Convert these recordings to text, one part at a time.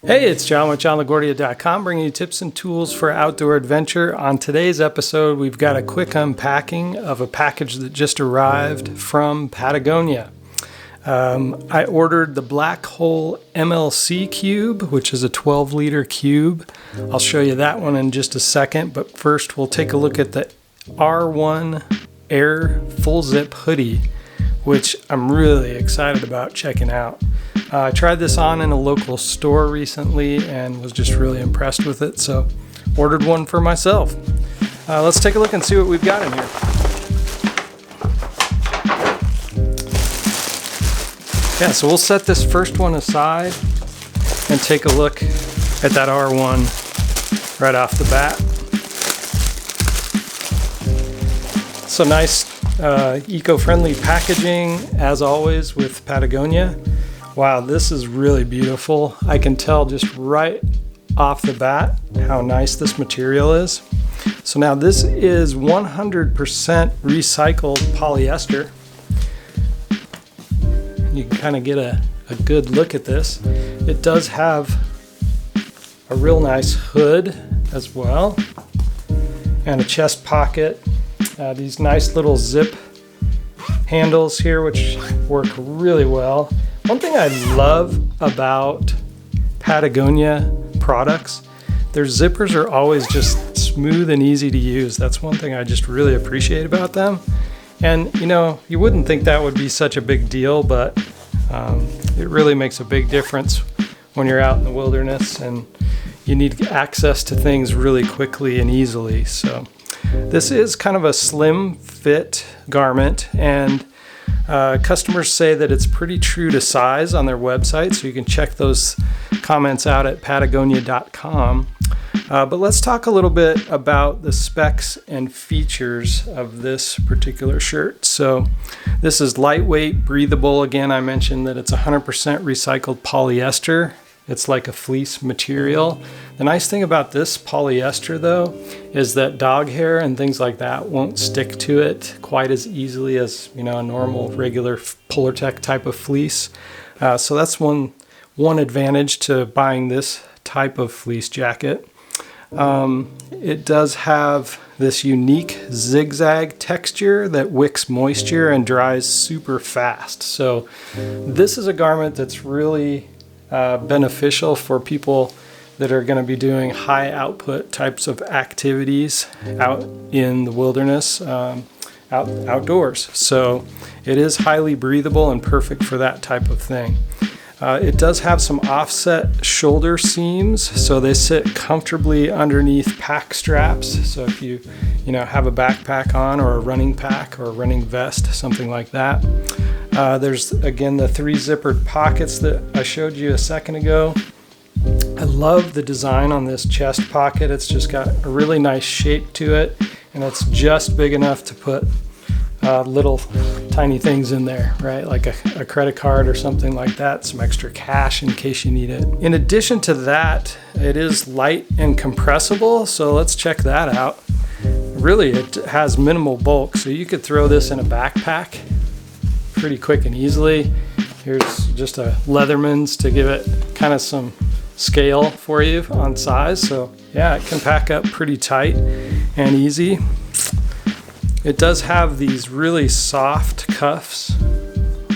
Hey, it's John with JohnLaGuardia.com, bringing you tips and tools for outdoor adventure. On today's episode, we've got a quick unpacking of a package that just arrived from Patagonia. I ordered the Black Hole MLC cube, which is a 12-liter cube. I'll show you that one in just a second, but first we'll take a look at the R1 Air Full Zip Hoodie, which I'm really excited about checking out. I tried this on in a local store recently and was just really impressed with it, so ordered one for myself. Let's take a look and see what we've got in here. Yeah, so we'll set this first one aside and take a look at that R1 right off the bat. So nice eco-friendly packaging, as always, with Patagonia. Wow, this is really beautiful. I can tell just right off the bat how nice this material is. So now this is 100% recycled polyester. You can kind of get a good look at this. It does have a real nice hood as well, and a chest pocket. These nice little zip handles here, which work really well. One thing I love about Patagonia products, their zippers are always just smooth and easy to use. That's one thing I just really appreciate about them. And you know, you wouldn't think that would be such a big deal, but it really makes a big difference when you're out in the wilderness and you need access to things really quickly and easily. So this is kind of a slim fit garment, and customers say that it's pretty true to size on their website, so you can check those comments out at Patagonia.com. But let's talk a little bit about the specs and features of this particular shirt. So this is lightweight, breathable. Again, I mentioned that it's 100% recycled polyester. It's like a fleece material. The nice thing about this polyester, though, is that dog hair and things like that won't stick to it quite as easily as, you know, a normal, regular Polartec type of fleece. So that's one advantage to buying this type of fleece jacket. It does have this unique zigzag texture that wicks moisture and dries super fast. So this is a garment that's really beneficial for people that are going to be doing high output types of activities out in the wilderness, outdoors. So it is highly breathable and perfect for that type of thing. It does have some offset shoulder seams, so they sit comfortably underneath pack straps. So if you have a backpack on, or a running pack, or a running vest, something like that. There's, again, the 3 zippered pockets that I showed you a second ago. I love the design on this chest pocket. It's just got a really nice shape to it, and it's just big enough to put little tiny things in there, right? Like a credit card or something like that, some extra cash in case you need it. In addition to that, it is light and compressible, so let's check that out. Really, it has minimal bulk, so you could throw this in a backpack pretty quick and easily. Here's just a Leatherman's to give it kind of some scale for you on size. So yeah, it can pack up pretty tight and easy. It does have these really soft cuffs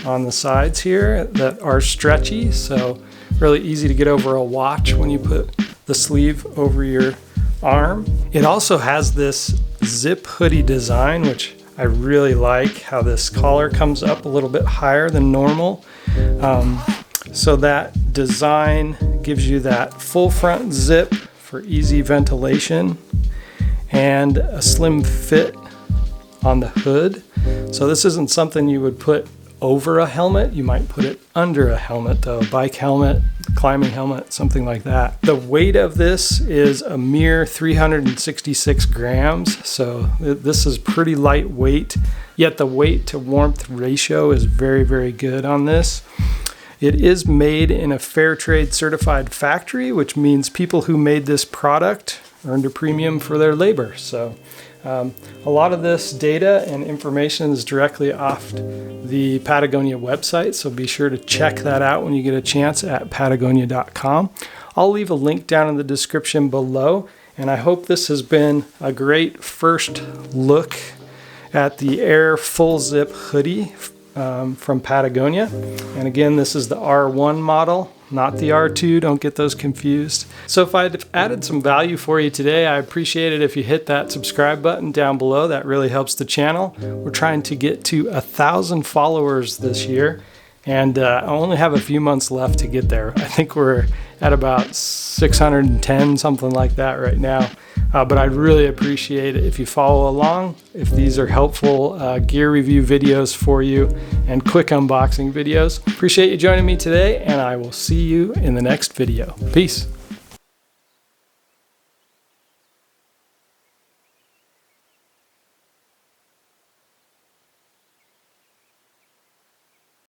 on the sides here that are stretchy, so really easy to get over a watch when you put the sleeve over your arm. It also has this zip hoodie design, which I really like, how this collar comes up a little bit higher than normal. So that design gives you that full front zip for easy ventilation and a slim fit on the hood. So this isn't something you would put over a helmet. You might put it under a helmet, though, a bike helmet, climbing helmet, something like that. The weight of this is a mere 366 grams. So this is pretty lightweight, yet the weight to warmth ratio is very, very good on this. It is made in a fair trade certified factory, which means people who made this product earned a premium for their labor. So a lot of this data and information is directly off the Patagonia website, so be sure to check that out when you get a chance at Patagonia.com. I'll leave a link down in the description below. And I hope this has been a great first look at the Air Full Zip Hoodie from Patagonia. And again, this is the R1 model, not the R2. Don't get those confused. So if I've added some value for you today, I appreciate it if you hit that subscribe button down below. That really helps the channel. We're trying to get to 1,000 followers this year, and I only have a few months left to get there. I think we're at about 610, something like that right now. But I'd really appreciate it if you follow along, if these are helpful gear review videos for you and quick unboxing videos. Appreciate you joining me today, and I will see you in the next video. Peace.